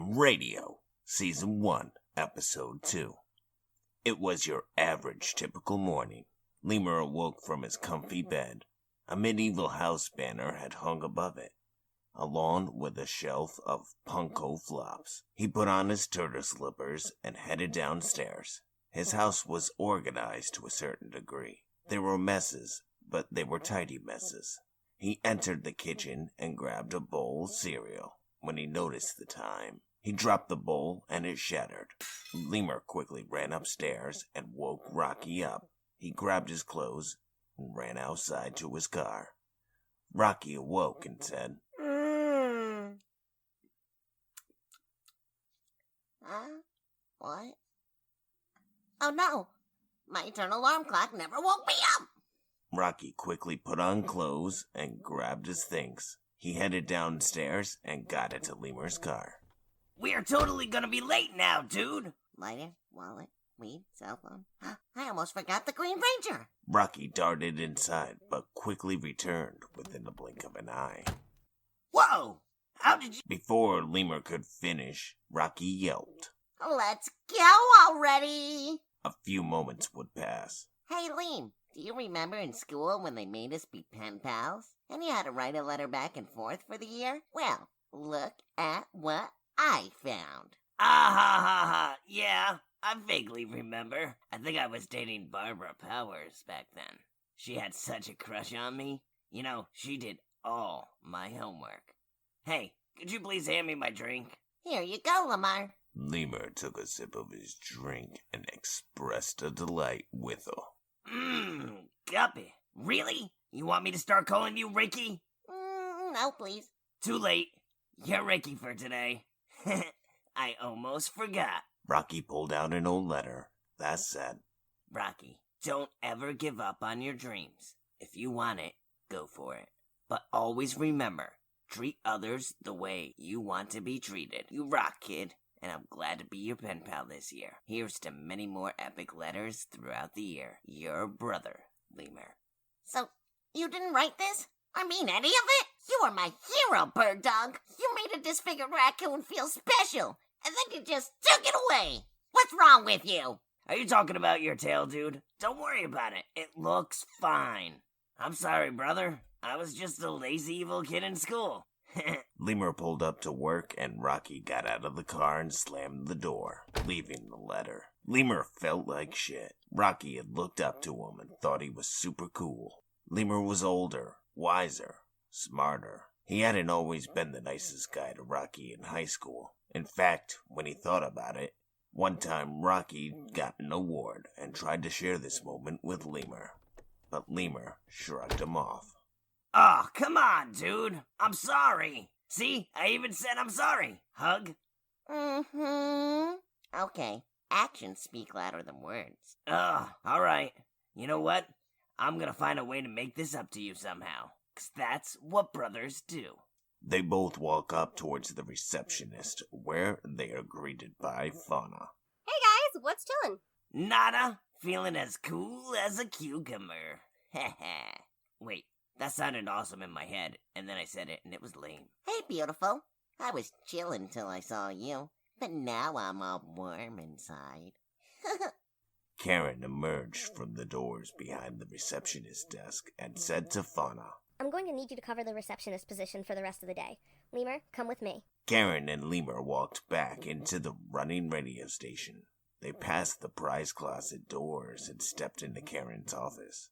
Wham Radio, Season 1, Episode 2. It was your average typical morning. Lemur awoke from his comfy bed. A medieval house banner had hung above it, along with a shelf of punko flops. He put on his turtle slippers and headed downstairs. His house was organized to a certain degree. There were messes, but they were tidy messes. He entered the kitchen and grabbed a bowl of cereal. When he noticed the time, he dropped the bowl and it shattered. Lemur quickly ran upstairs and woke Rockey up. He grabbed his clothes and ran outside to his car. Rockey awoke and said, What? Oh no! My eternal alarm clock never woke me up! Rockey quickly put on clothes and grabbed his things. He headed downstairs and got into Lemur's car. We are totally gonna be late now, dude. Lighter, wallet, weed, cell phone. I almost forgot the Green Ranger. Rockey darted inside, but quickly returned within the blink of an eye. Whoa! How did you... Before Lemur could finish, Rockey yelped. Let's go already! A few moments would pass. Hey, Lem, do you remember in school when they made us be pen pals? And you had to write a letter back and forth for the year? Well, look at what I found. Ah ha ha ha. Yeah, I vaguely remember. I think I was dating Barbara Powers back then. She had such a crush on me. You know, she did all my homework. Hey, could you please hand me my drink? Here you go, Lemur. Lemur took a sip of his drink and expressed a delight with her. Guppy. Really? You want me to start calling you Ricky? No, please. Too late. You're Ricky for today. I almost forgot. Rockey pulled out an old letter that said, Rockey, don't ever give up on your dreams. If you want it, go for it. But always remember, treat others the way you want to be treated. You rock, kid. And I'm glad to be your pen pal this year. Here's to many more epic letters throughout the year. Your brother, Lemur. So, you didn't write this? I mean any of it? You are my hero, bird dog. You made a disfigured raccoon feel special, and then you just took it away. What's wrong with you? Are you talking about your tail, dude? Don't worry about it. It looks fine. I'm sorry, brother. I was just a lazy evil kid in school. Lemur pulled up to work and Rockey got out of the car and slammed the door, leaving the letter. Lemur felt like shit. Rockey had looked up to him and thought he was super cool. Lemur was older, wiser, smarter. He hadn't always been the nicest guy to Rockey in high school. In fact, when he thought about it, one time Rockey got an award and tried to share this moment with Lemur. But Lemur shrugged him off. Oh, come on, dude. I'm sorry. See, I even said I'm sorry. Hug? Okay, actions speak louder than words. Alright. You know what? I'm gonna find a way to make this up to you somehow. 'Cause that's what brothers do. They both walk up towards the receptionist, where they are greeted by Fawna. Hey guys, what's chillin'? Nada. Feeling as cool as a cucumber. Heh. Wait. That sounded awesome in my head, and then I said it, and it was lame. Hey, beautiful. I was chillin' till I saw you, but now I'm all warm inside. Karen emerged from the doors behind the receptionist desk and said to Fawna, I'm going to need you to cover the receptionist position for the rest of the day. Lemur, come with me. Karen and Lemur walked back into the running radio station. They passed the prize closet doors and stepped into Karen's office.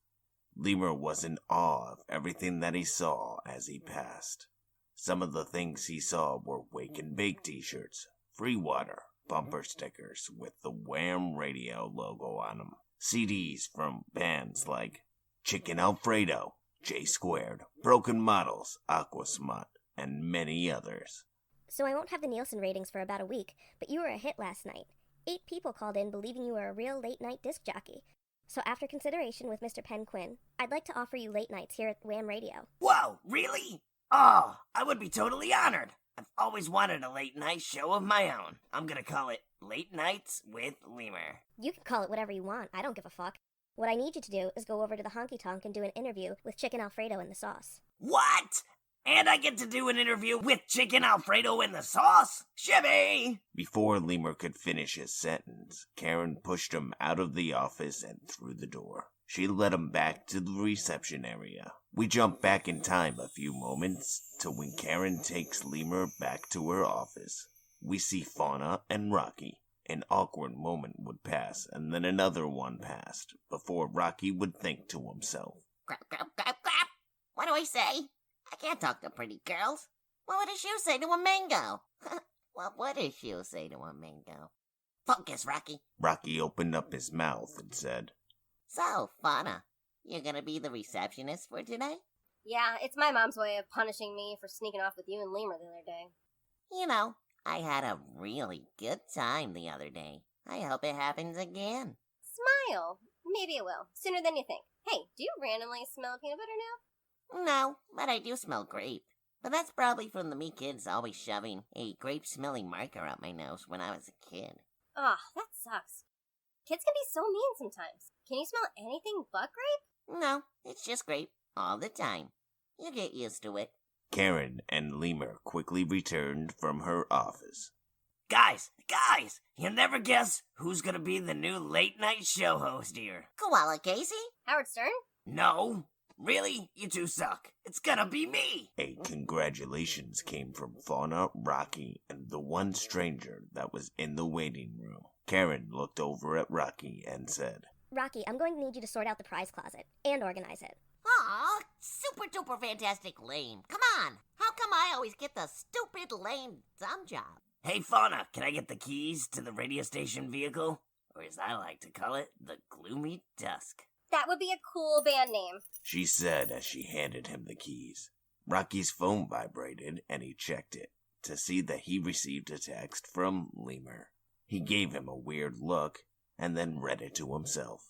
Lemur was in awe of everything that he saw as he passed. Some of the things he saw were Wake and Bake t-shirts, free water, bumper stickers with the Wham radio logo on them, CDs from bands like Chicken Alfredo, J Squared, Broken Models, Aquasmut, and many others. So I won't have the Nielsen ratings for about a week, but you were a hit last night. 8 people called in believing you were a real late-night disc jockey. So after consideration with Mr. Penn Quinn, I'd like to offer you late nights here at Wham Radio. Whoa, really? Oh, I would be totally honored. I've always wanted a late night show of my own. I'm gonna call it Late Nights with Lemur. You can call it whatever you want. I don't give a fuck. What I need you to do is go over to the honky tonk and do an interview with Chicken Alfredo in the sauce. What? And I get to do an interview with Chicken Alfredo in the sauce. Shibby! Before Lemur could finish his sentence, Karen pushed him out of the office and through the door. She led him back to the reception area. We jump back in time a few moments to when Karen takes Lemur back to her office. We see Fawna and Rockey. An awkward moment would pass, and then another one passed, before Rockey would think to himself. Crap, crap, crap, crap. What do I say? I can't talk to pretty girls. What would a shoe say to a mango? What would a shoe say to a mango? Focus, Rocky. Rockey opened up his mouth and said, So, Fauna, you're gonna be the receptionist for today? Yeah, it's my mom's way of punishing me for sneaking off with you and Lemur the other day. You know, I had a really good time the other day. I hope it happens again. Smile. Maybe it will. Sooner than you think. Hey, do you randomly smell peanut butter now? No, but I do smell grape. But that's probably from the me kids always shoving a grape-smelling marker up my nose when I was a kid. Ugh, that sucks. Kids can be so mean sometimes. Can you smell anything but grape? No, it's just grape all the time. You get used to it. Karen and Lemur quickly returned from her office. Guys, you'll never guess who's gonna be the new late night show host here. Koala Casey? Howard Stern? No, really? You two suck. It's gonna be me. A congratulations came from Fawna, Rockey, and the one stranger that was in the waiting room. Karen looked over at Rockey and said, Rocky, I'm going to need you to sort out the prize closet and organize it. Aw, super duper fantastic lame. Come on. How come I always get the stupid lame dumb job? Hey, Fauna, can I get the keys to the radio station vehicle? Or as I like to call it, the Gloomy Dusk. That would be a cool band name. she said as she handed him the keys. Rocky's phone vibrated and he checked it to see that he received a text from Lemur. He gave him a weird look and then read it to himself.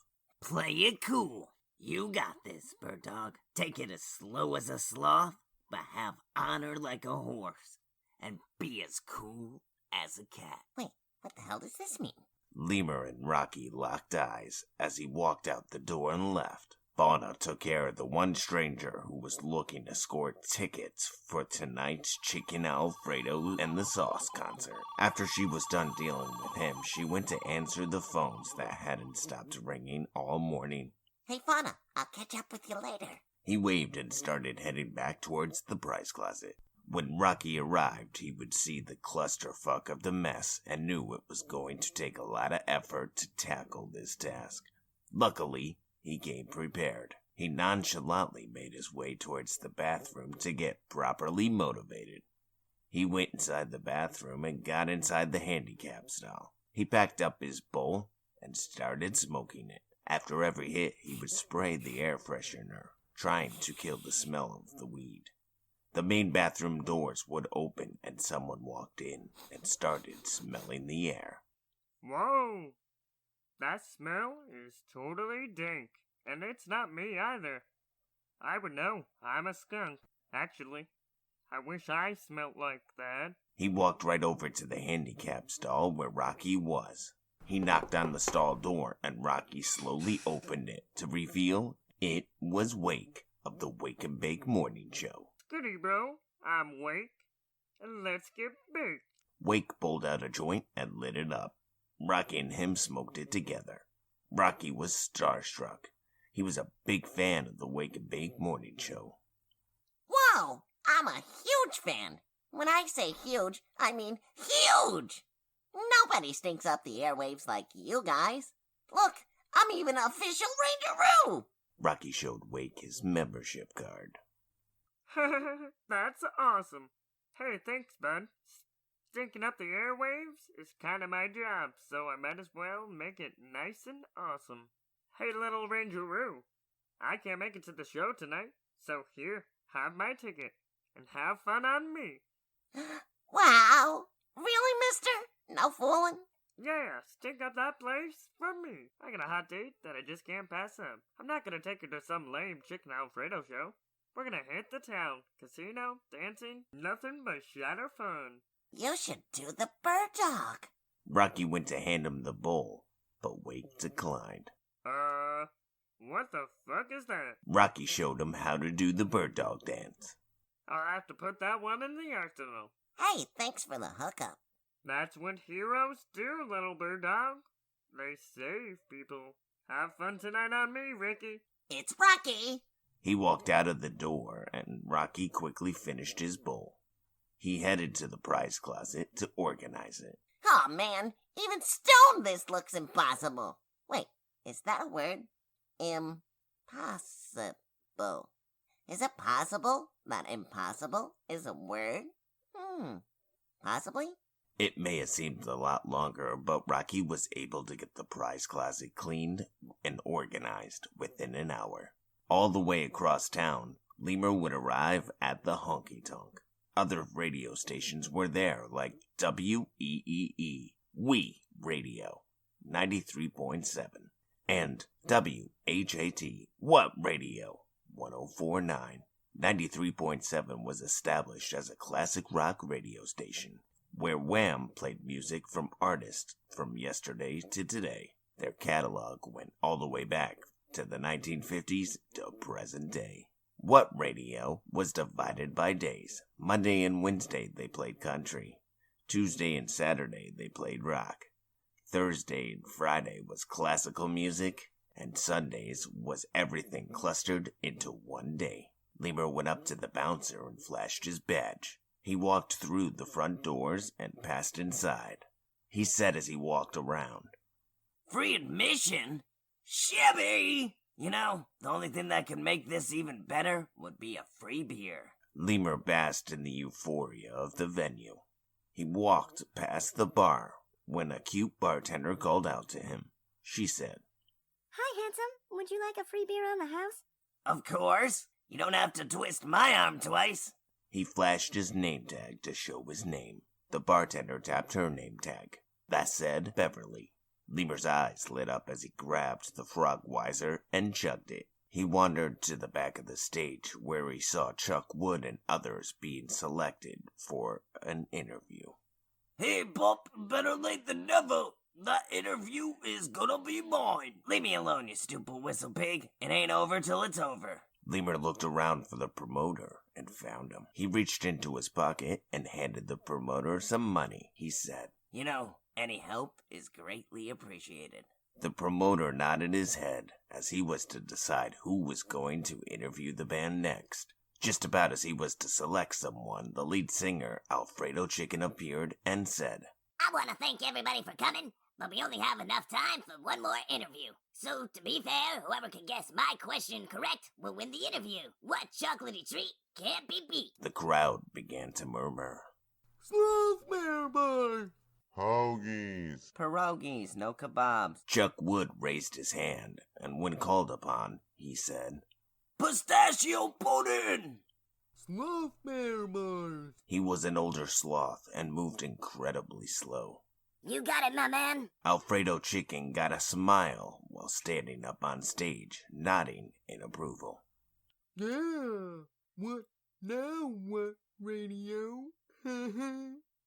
Play it cool. You got this, bird dog. Take it as slow as a sloth, but have honor like a horse. And be as cool as a cat. Wait, what the hell does this mean? Lemur and Rocky locked eyes as he walked out the door and left. Fauna took care of the one stranger who was looking to score tickets for tonight's Chicken Alfredo and the Sauce concert. After she was done dealing with him, she went to answer the phones that hadn't stopped ringing all morning. Hey, Fauna, I'll catch up with you later. He waved and started heading back towards the prize closet. When Rocky arrived, he would see the clusterfuck of the mess and knew it was going to take a lot of effort to tackle this task. Luckily, he came prepared. He nonchalantly made his way towards the bathroom to get properly motivated. He went inside the bathroom and got inside the handicap stall. He packed up his bowl and started smoking it. After every hit, he would spray the air freshener, trying to kill the smell of the weed. The main bathroom doors would open and someone walked in and started smelling the air. Whoa! That smell is totally dank. And it's not me either. I would know. I'm a skunk. Actually, I wish I smelt like that. He walked right over to the handicap stall where Rocky was. He knocked on the stall door and Rocky slowly opened it to reveal it was Wake of the Wake and Bake Morning Show. Goody, bro. I'm Wake. And let's get baked. Wake pulled out a joint and lit it up. Rocky and him smoked it together. Rocky was starstruck. He was a big fan of the Wake and Bake Morning Show. Whoa, I'm a huge fan. When I say huge, I mean huge. Nobody stinks up the airwaves like you guys. Look, I'm even an official Rangeroo. Rocky showed Wake his membership card. That's awesome. Hey, thanks, bud. Stinking up the airwaves is kind of my job, so I might as well make it nice and awesome. Hey, little Rangeroo, I can't make it to the show tonight, so here, have my ticket, and have fun on me. Wow, really, mister? No fooling? Yeah, stink up that place for me. I got a hot date that I just can't pass up. I'm not gonna take her to some lame Chicken Alfredo show. We're gonna hit the town, casino, dancing, nothing but shadow fun. You should do the bird dog. Rocky went to hand him the bowl, but Wake declined. What the fuck is that? Rocky showed him how to do the bird dog dance. I'll have to put that one in the arsenal. Hey, thanks for the hookup. That's what heroes do, little bird dog. They save people. Have fun tonight on me, Ricky. It's Rocky. He walked out of the door, and Rocky quickly finished his bowl. He headed to the prize closet to organize it. Oh man, even stone this looks impossible. Wait, is that a word? Impossible. Is it possible that impossible is a word? Possibly? It may have seemed a lot longer, but Rocky was able to get the prize closet cleaned and organized within an hour. All the way across town, Lemur would arrive at the honky-tonk. Other radio stations were there, like W-E-E-E, We Radio, 93.7, and W-H-A-T, What Radio, 104.9. 93.7 was established as a classic rock radio station, where Wham played music from artists from yesterday to today. Their catalog went all the way back to the 1950s to present day. What Radio was divided by days. Monday and Wednesday they played country. Tuesday and Saturday they played rock. Thursday and Friday was classical music. And Sundays was everything clustered into one day. Lemur went up to the bouncer and flashed his badge. He walked through the front doors and passed inside. He said as he walked around, Free admission? Shabby! You know, the only thing that could make this even better would be a free beer. Lemur basked in the euphoria of the venue. He walked past the bar when a cute bartender called out to him. She said, Hi, handsome. Would you like a free beer on the house? Of course. You don't have to twist my arm twice. He flashed his name tag to show his name. The bartender tapped her name tag. That said Beverly. Lemur's eyes lit up as he grabbed the Frogweiser and chugged it. He wandered to the back of the stage where he saw Chuck Wood and others being selected for an interview. Hey, Pop, better late than never. That interview is gonna be mine. Leave me alone, you stupid whistle pig. It ain't over till it's over. Lemur looked around for the promoter and found him. He reached into his pocket and handed the promoter some money. He said, You know, any help is greatly appreciated. The promoter nodded his head as he was to decide who was going to interview the band next. Just about as he was to select someone, the lead singer, Alfredo Chicken, appeared and said, I want to thank everybody for coming, but we only have enough time for one more interview. So, to be fair, whoever can guess my question correct will win the interview. What chocolatey treat can't be beat? The crowd began to murmur. Slothmare bar. Hoagies. Pierogies, no kebabs. Chuck Wood raised his hand, and when called upon, he said, Pistachio pudding! Slothmare bars. He was an older sloth and moved incredibly slow. You got it, my man. Alfredo Chicken got a smile while standing up on stage, nodding in approval. Yeah. What now, What Radio?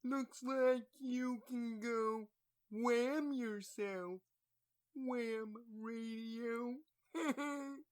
Looks like you can go wham yourself. Wham Radio.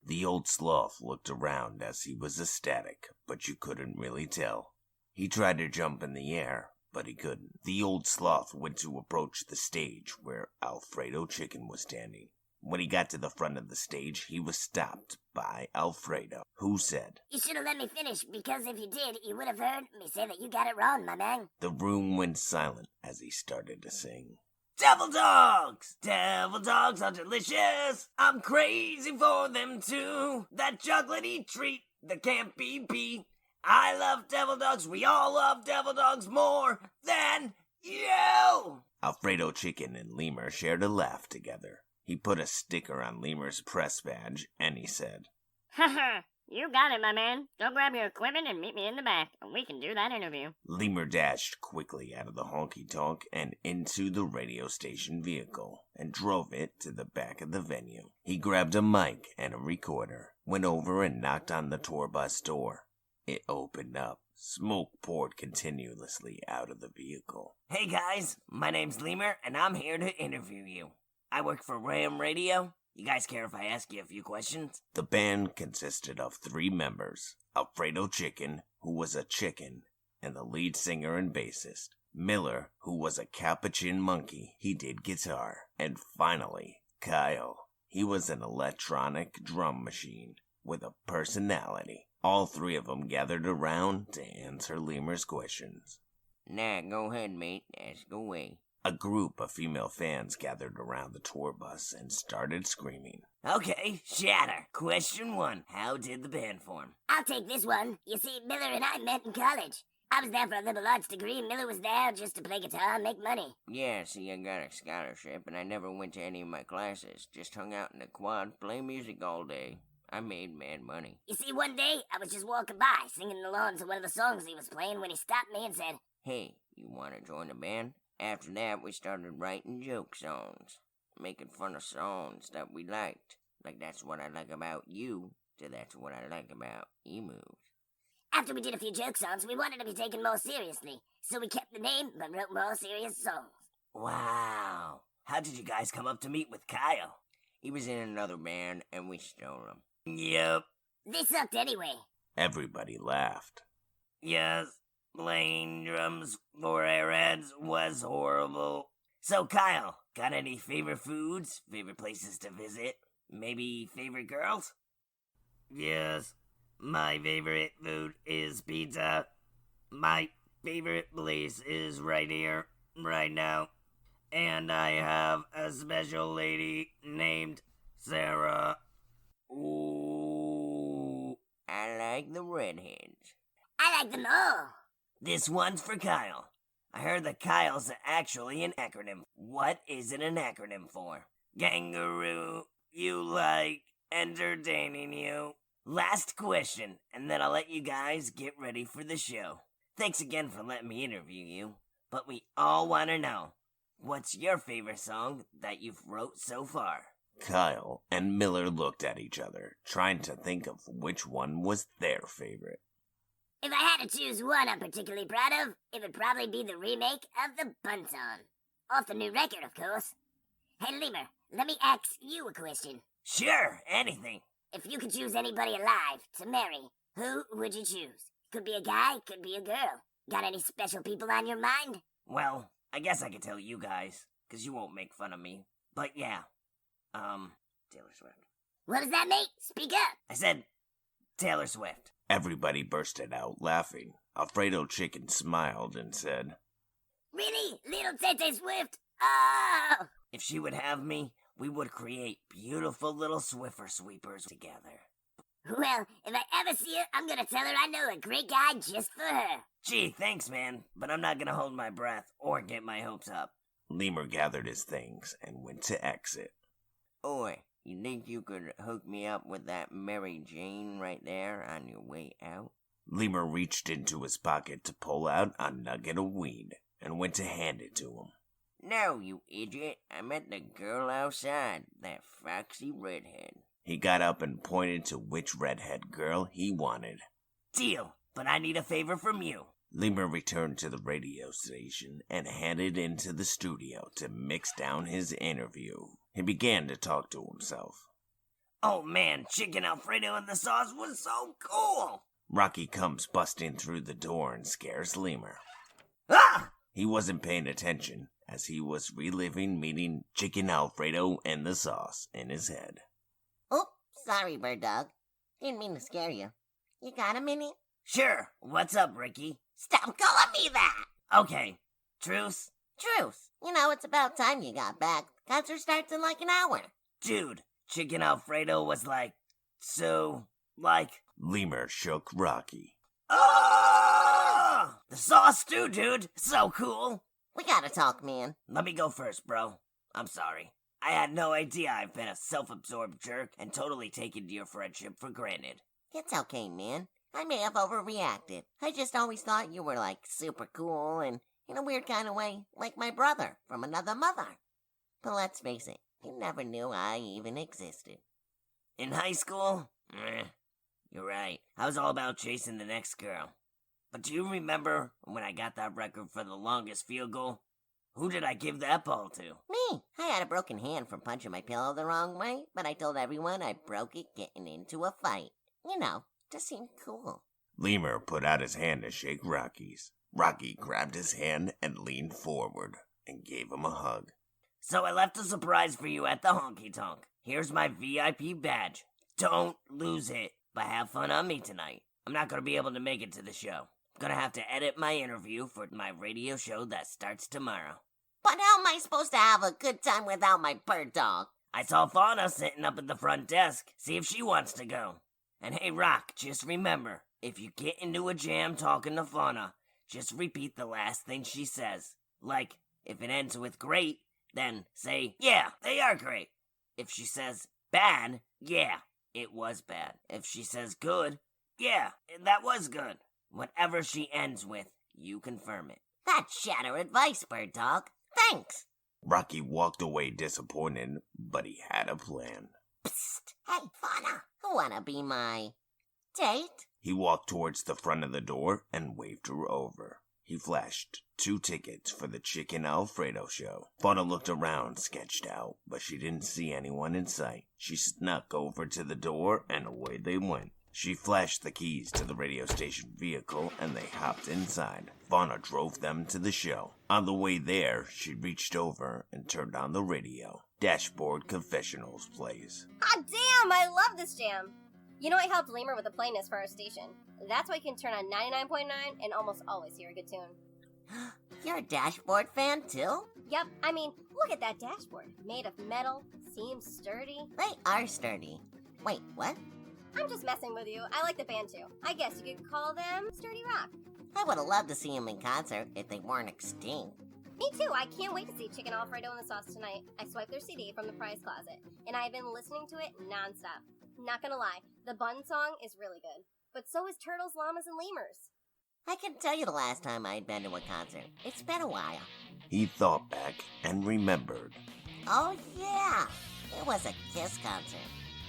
The old sloth looked around as he was ecstatic, but you couldn't really tell. He tried to jump in the air, but he couldn't. The old sloth went to approach the stage where Alfredo Chicken was standing. When he got to the front of the stage, he was stopped by Alfredo, who said, You should have let me finish, because if you did, you would have heard me say that you got it wrong, my man. The room went silent as he started to sing. Devil dogs! Devil dogs are delicious! I'm crazy for them too! That chocolatey treat that can't be beat! I love devil dogs, we all love devil dogs more than you! Alfredo Chicken and Lemur shared a laugh together. He put a sticker on Lemur's press badge, and he said, Haha, you got it, my man. Go grab your equipment and meet me in the back, and we can do that interview. Lemur dashed quickly out of the honky-tonk and into the radio station vehicle and drove it to the back of the venue. He grabbed a mic and a recorder, went over and knocked on the tour bus door. It opened up. Smoke poured continuously out of the vehicle. Hey guys, my name's Lemur, and I'm here to interview you. I work for Wham Radio. You guys care if I ask you a few questions? The band consisted of 3 members: Alfredo Chicken, who was a chicken, and the lead singer and bassist; Miller, who was a capuchin monkey, he did guitar; and finally, Kyle. He was an electronic drum machine with a personality. All 3 of them gathered around to answer Lemur's questions. Nah, go ahead, mate. Ask away. A group of female fans gathered around the tour bus and started screaming. Okay, Shatter. Question 1. How did the band form? I'll take this one. You see, Miller and I met in college. I was there for a liberal arts degree. Miller was there just to play guitar and make money. Yeah, see, I got a scholarship, and I never went to any of my classes. Just hung out in the quad, play music all day. I made mad money. You see, one day, I was just walking by, singing along to one of the songs he was playing when he stopped me and said, Hey, you want to join the band? After that, we started writing joke songs, making fun of songs that we liked. Like That's What I Like About You, to That's What I Like About Emus. After we did a few joke songs, we wanted to be taken more seriously, so we kept the name but wrote more serious songs. Wow. How did you guys come up to meet with Kyle? He was in another band, and we stole him. Yep. They sucked anyway. Everybody laughed. Yes, playing drums for Airheads was horrible. So, Kyle, got any favorite foods? Favorite places to visit? Maybe favorite girls? Yes, my favorite food is pizza. My favorite place is right here, right now. And I have a special lady named Sarah. Ooh, I like the redheads. I like them all. This one's for Kyle. I heard that Kyle's actually an acronym. What is it an acronym for? Kangaroo, you like entertaining you. Last question, and then I'll let you guys get ready for the show. Thanks again for letting me interview you. But we all want to know, what's your favorite song that you've wrote so far? Kyle and Miller looked at each other, trying to think of which one was their favorite. If I had to choose one I'm particularly proud of, it would probably be the remake of the Bun Song. Off the new record, of course. Hey, Lemur, let me ask you a question. Sure, anything. If you could choose anybody alive to marry, who would you choose? Could be a guy, could be a girl. Got any special people on your mind? Well, I guess I could tell you guys, because you won't make fun of me. But yeah, Taylor Swift. What was that, mate? Speak up. I said Taylor Swift. Everybody bursted out laughing. Alfredo Chicken smiled and said, Really? Little Tete Swift? Oh! If she would have me, we would create beautiful little Swiffer sweepers together. Well, if I ever see her, I'm gonna tell her I know a great guy just for her. Gee, thanks, man, but I'm not gonna hold my breath or get my hopes up. Lemur gathered his things and went to exit. Oi, you think you could hook me up with that Mary Jane right there on your way out? Lemur reached into his pocket to pull out a nugget of weed and went to hand it to him. No, you idiot. I meant the girl outside, that foxy redhead. He got up and pointed to which redhead girl he wanted. Deal, but I need a favor from you. Lemur returned to the radio station and headed into the studio to mix down his interview. He began to talk to himself. Oh man, Chicken Alfredo in the sauce was so cool! Rockey comes busting through the door and scares Lemur. Ah! He wasn't paying attention as he was reliving meeting Chicken Alfredo and the sauce in his head. Oops, sorry, bird dog. Didn't mean to scare you. You got a minute? Sure, what's up, Ricky? Stop calling me that! Okay, truce? Truth. You know, it's about time you got back. Concert starts in like an hour. Dude, Chicken Alfredo was like, Lemur shook Rockey. Oh! The sauce too, dude. So cool. We gotta talk, man. Let me go first, bro. I'm sorry. I had no idea I've been a self-absorbed jerk and totally taken your friendship for granted. It's okay, man. I may have overreacted. I just always thought you were, like, super cool and, in a weird kind of way, like my brother from another mother. But let's face it, you never knew I even existed. In high school? You're right. I was all about chasing the next girl. But do you remember when I got that record for the longest field goal? Who did I give that ball to? Me. I had a broken hand from punching my pillow the wrong way, but I told everyone I broke it getting into a fight. You know, to seem cool. Lemur put out his hand to shake Rocky's. Rocky grabbed his hand and leaned forward and gave him a hug. So I left a surprise for you at the honky tonk. Here's my VIP badge. Don't lose it, but have fun on me tonight. I'm not going to be able to make it to the show. I'm going to have to edit my interview for my radio show that starts tomorrow. But how am I supposed to have a good time without my bird dog? I saw Fawna sitting up at the front desk. See if she wants to go. And hey, Rock, just remember, if you get into a jam talking to Fawna, just repeat the last thing she says. Like, if it ends with great, then say, yeah, they are great. If she says bad, yeah, it was bad. If she says good, yeah, that was good. Whatever she ends with, you confirm it. That's shatter advice, bird dog. Thanks. Rocky walked away disappointed, but he had a plan. Psst. Hey, Fawna, wanna be my date? He walked towards the front of the door and waved her over. He flashed 2 tickets for the Chicken Alfredo show. Fawna looked around, sketched out, but she didn't see anyone in sight. She snuck over to the door and away they went. She flashed the keys to the radio station vehicle and they hopped inside. Fawna drove them to the show. On the way there, she reached over and turned on the radio. Dashboard Confessionals plays. Ah, damn, I love this jam. You know, I helped Lemur with the playlist for our station. That's why you can turn on 99.9 and almost always hear a good tune. You're a Dashboard fan, too? Yep, I mean, look at that dashboard. Made of metal, seems sturdy. They are sturdy. Wait, what? I'm just messing with you. I like the band too. I guess you could call them Sturdy Rock. I would have loved to see them in concert if they weren't extinct. Me too. I can't wait to see Chicken Alfredo in the Sauce tonight. I swiped their CD from the prize closet, and I've been listening to it nonstop. Not gonna lie, the Bun song is really good. But so is Turtles, Llamas, and Lemurs. I can tell you the last time I'd been to a concert. It's been a while. He thought back and remembered. Oh, yeah. It was a Kiss concert.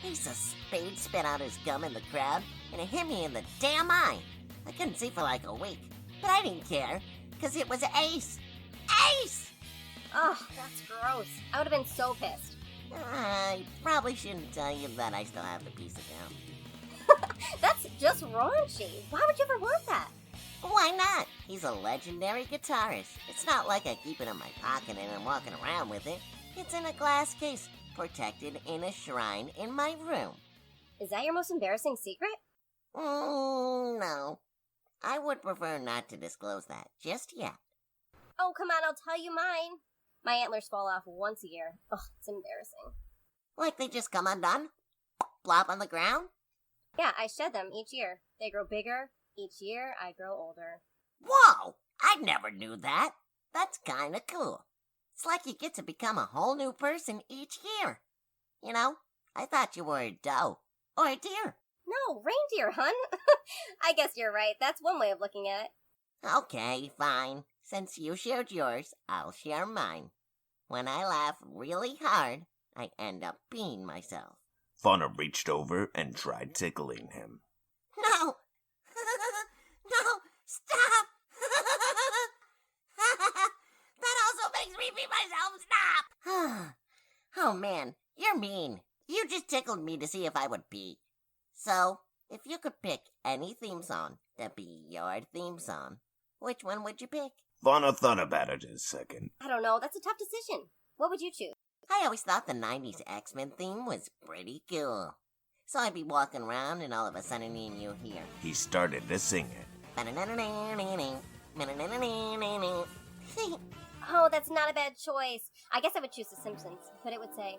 Ace of Spades spit out his gum in the crowd, and it hit me in the damn eye. I couldn't see for like a week, but I didn't care, because it was Ace. Ace! Ugh, that's gross. I would have been so pissed. I probably shouldn't tell you that I still have the piece of gum. That's just raunchy. Why would you ever want that? Why not? He's a legendary guitarist. It's not like I keep it in my pocket and I'm walking around with it. It's in a glass case, protected in a shrine in my room. Is that your most embarrassing secret? No. I would prefer not to disclose that just yet. Oh, come on, I'll tell you mine. My antlers fall off once a year. Ugh, it's embarrassing. Like they just come undone? Plop on the ground? Yeah, I shed them each year. They grow bigger. Each year, I grow older. Whoa! I never knew that. That's kinda cool. It's like you get to become a whole new person each year. You know, I thought you were a doe. Or a deer. No, reindeer, hun. I guess you're right. That's one way of looking at it. Okay, fine. Since you shared yours, I'll share mine. When I laugh really hard, I end up peeing myself. Fawna reached over and tried tickling him. No! No! Stop! That also makes me pee myself. Stop! Oh man, you're mean. You just tickled me to see if I would pee. So, if you could pick any theme song to be your theme song, which one would you pick? Fawna thought about it a second. I don't know. That's a tough decision. What would you choose? I always thought the 90s X-Men theme was pretty cool. So I'd be walking around and all of a sudden you hear. He started to sing it. Oh, that's not a bad choice. I guess I would choose The Simpsons, but it would say,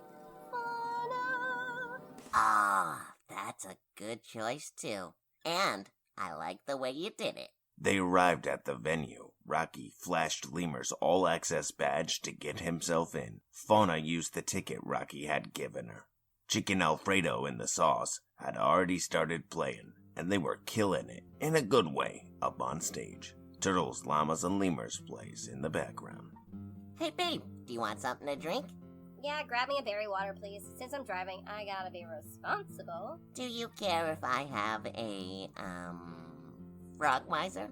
Fawna. Ah, that's a good choice too. And I like the way you did it. They arrived at the venue. Rocky flashed Lemur's all-access badge to get himself in. Fawna used the ticket Rocky had given her. Chicken Alfredo in the Sauce had already started playing, and they were killing it, in a good way, up on stage. Turtles, Llamas, and Lemurs plays in the background. Hey babe, do you want something to drink? Yeah, grab me a berry water, please. Since I'm driving, I gotta be responsible. Do you care if I have a, Frogmizer?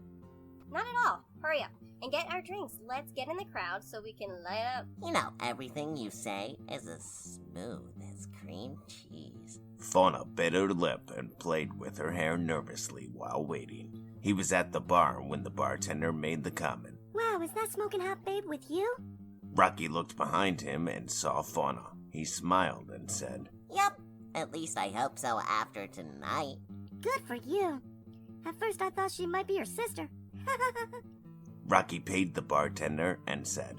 Not at all. Hurry up and get our drinks. Let's get in the crowd so we can light up. You know, everything you say is as smooth as cream cheese. Fawna bit her lip and played with her hair nervously while waiting. He was at the bar when the bartender made the comment. Wow, is that smoking hot babe with you? Rocky looked behind him and saw Fawna. He smiled and said, Yep, at least I hope so after tonight. Good for you. At first I thought she might be your sister. Rocky paid the bartender and said,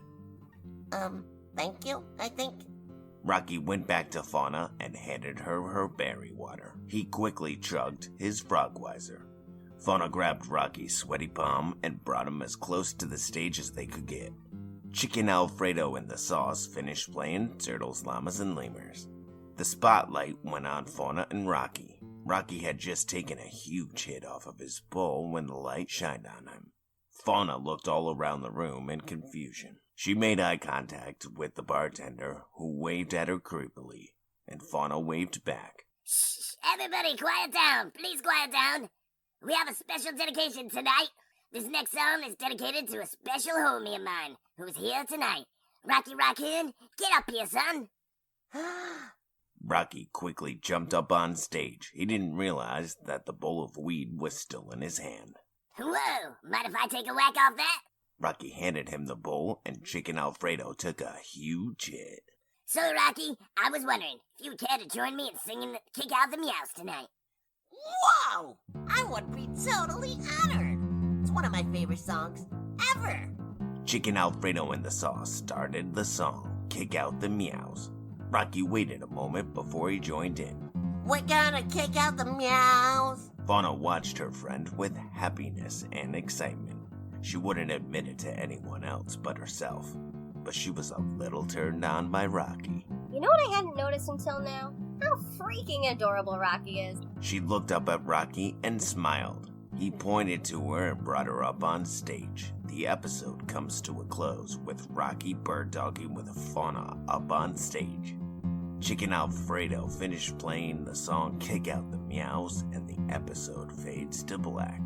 Thank you, I think. Rocky went back to Fawna and handed her her berry water. He quickly chugged his Frogweiser. Fawna grabbed Rocky's sweaty palm and brought him as close to the stage as they could get. Chicken Alfredo in the sauce finished playing Turtles, Llamas, and Lemurs. The spotlight went on Fawna and Rocky. Rocky had just taken a huge hit off of his bowl when the light shined on him. Fawna looked all around the room in confusion. She made eye contact with the bartender, who waved at her creepily, and Fawna waved back. Shh, everybody quiet down. Please quiet down. We have a special dedication tonight. This next song is dedicated to a special homie of mine who's here tonight. Rocky Raccoon, get up here, son. Rocky quickly jumped up on stage. He didn't realize that the bowl of weed was still in his hand. Whoa, mind if I take a whack off that? Rocky handed him the bowl, and Chicken Alfredo took a huge hit. So, Rocky, I was wondering if you would care to join me in singing Kick Out the Meows tonight. Whoa! I would be totally honored. It's one of my favorite songs ever. Chicken Alfredo in the sauce started the song, Kick Out the Meows. Rocky waited a moment before he joined in. We're gonna kick out the meows. Fawna watched her friend with happiness and excitement. She wouldn't admit it to anyone else but herself, but she was a little turned on by Rocky. You know what I hadn't noticed until now? How freaking adorable Rocky is. She looked up at Rocky and smiled. He pointed to her and brought her up on stage. The episode comes to a close with Rocky bird dogging with Fawna up on stage. Chicken Alfredo finished playing the song Kick Out the Meows, and the episode fades to black.